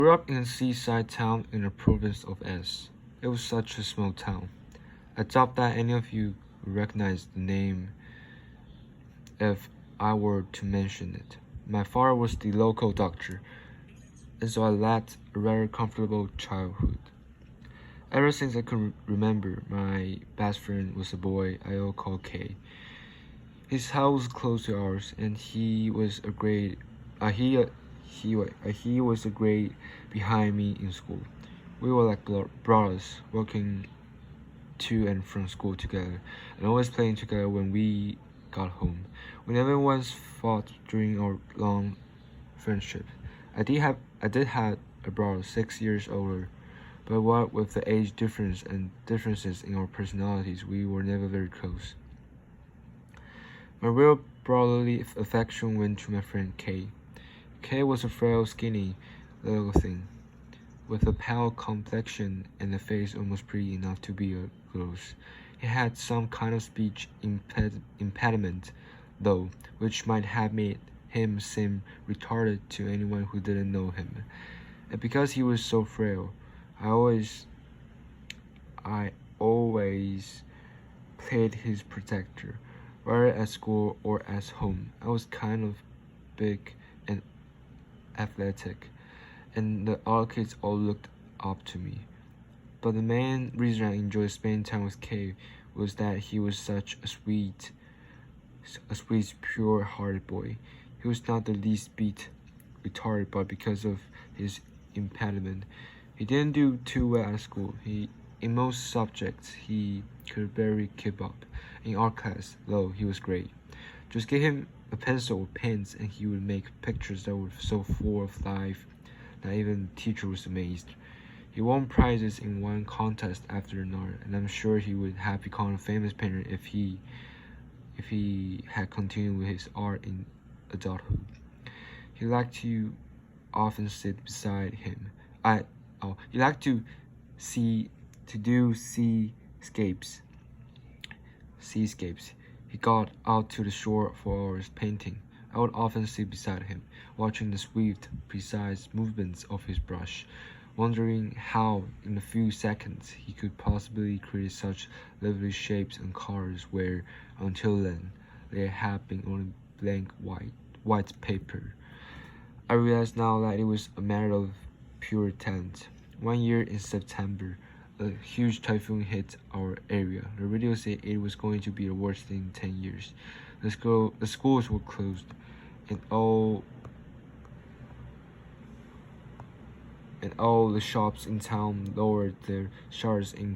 Grew up in a seaside town in the province of S. It was such a small town. I doubt that any of you recognize the name if I were to mention it. My father was the local doctor, and so I led a very comfortable childhood. Ever since I could remember, my best friend was a boy I all called K. His house was close to ours, and he was a grade. He was a grade behind me in school. We were like brothers, walking to and from school together, and always playing together when we got home. We never once fought during our long friendship. I did have a brother 6 years older, but what with the age difference and differences in our personalities, we were never very close. My real brotherly affection went to my friend Kay. Kay was a frail, skinny little thing, with a pale complexion and a face almost pretty enough to be a girl's. He had some kind of speech impediment, though, which might have made him seem retarded to anyone who didn't know him. And because he was so frail, I always played his protector, whether at school or at home. I was kind of big and athletic, and the other kids all looked up to me. But the main reason I enjoyed spending time with Kay was that he was such a sweet, pure-hearted boy. He was not the least bit retarded, but because of his impediment, he didn't do too well at school. In most subjects, he could barely keep up. In art class, though, he was great. Just give him a pencil or pens, and he would make pictures that were so full of life that even the teacher was amazed. He won prizes in one contest after another, and I'm sure he would have become a famous painter if he had continued with his art in adulthood. He liked to often sit beside him. He liked to do seascapes. He got out to the shore for hours painting. I would often sit beside him, watching the swift, precise movements of his brush, wondering how, in a few seconds, he could possibly create such lovely shapes and colors where, until then, there had been only blank white paper. I realize now that it was a matter of pure talent. One year in September, a huge typhoon hit our area. The radio said it was going to be the worst in 10 years. The schools were closed, and all the shops in town lowered their shutters in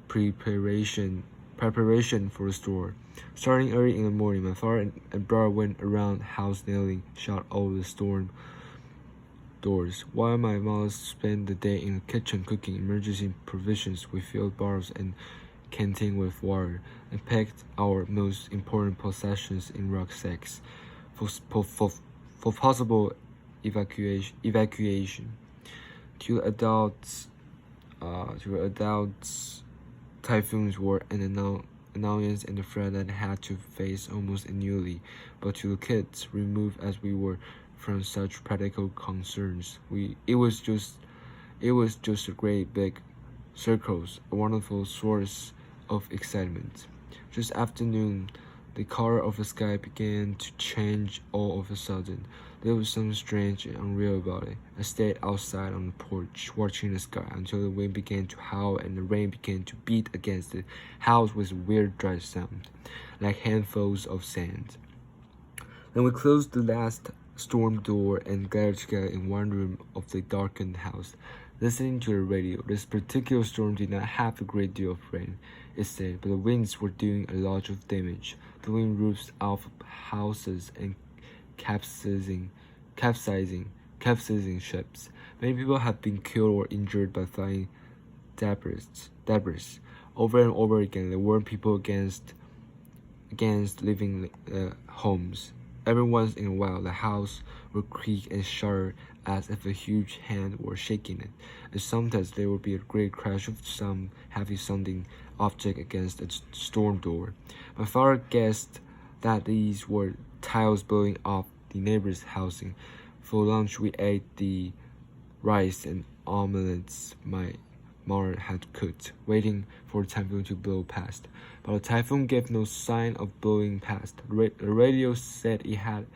preparation for the storm. Starting early in the morning, my father and brother went around house nailing shut all the storm doors, while my mother spent the day in the kitchen cooking emergency provisions. We filled bottles and canteen with water and packed our most important possessions in rucksacks for possible evacuation. To adults, typhoons were an annoyance and a threat that had to face almost annually. But to the kids, removed as we were from such practical concerns, it was just a great big circles, a wonderful source of excitement. Just afternoon, the color of the sky began to change all of a sudden. There was something strange and unreal about it. I stayed outside on the porch, watching the sky until the wind began to howl and the rain began to beat against the house with a weird dry sound, like handfuls of sand. Then we closed the last storm door and gathered together in one room of the darkened house, listening to the radio. This particular storm did not have a great deal of rain, it said, but the winds were doing a lot of damage, blowing roofs off houses and capsizing ships. Many people have been killed or injured by flying debris. Over and over again, they warned people against leaving homes. Every once in a while, the house would creak and shudder as if a huge hand were shaking it, and sometimes there would be a great crash of some heavy-sounding object against a storm door. My father guessed that these were tiles blowing off the neighbor's housing. For lunch, we ate the rice and omelets my mother had cooked, waiting for the typhoon to blow past. But the typhoon gave no sign of blowing past. The radio said it had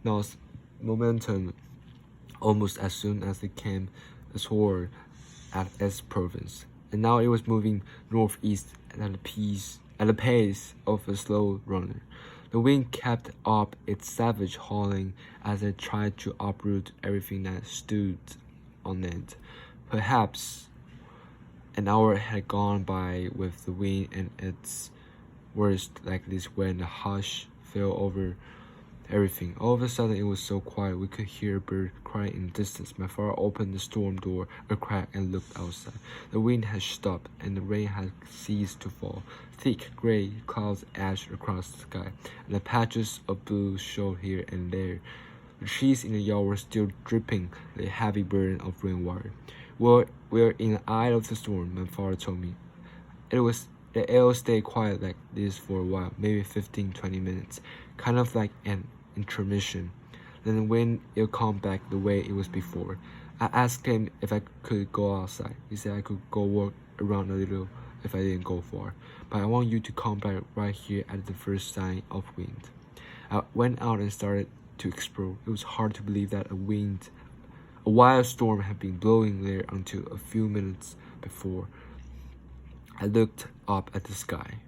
lost momentum almost as soon as it came ashore at its province, and now it was moving northeast at the pace of a slow runner. The wind kept up its savage howling as it tried to uproot everything that stood on it. Perhaps an hour had gone by with the wind and its worst like this when a hush fell over everything. All of a sudden, it was so quiet we could hear a bird cry in the distance. My father opened the storm door a crack and looked outside. The wind had stopped and the rain had ceased to fall. Thick gray clouds edged across the sky, and the patches of blue showed here and there. The trees in the yard were still dripping the heavy burden of rainwater. We're in the eye of the storm, my father told me. It'll stay quiet like this for a while, maybe 15-20 minutes, kind of like an intermission. Then when it'll come back the way it was before. I asked him if I could go outside. He said I could go walk around a little if I didn't go far. But I want you to come back right here at the first sign of wind. I went out and started to explore. It was hard to believe that a wild storm had been blowing there until a few minutes before. I looked up at the sky.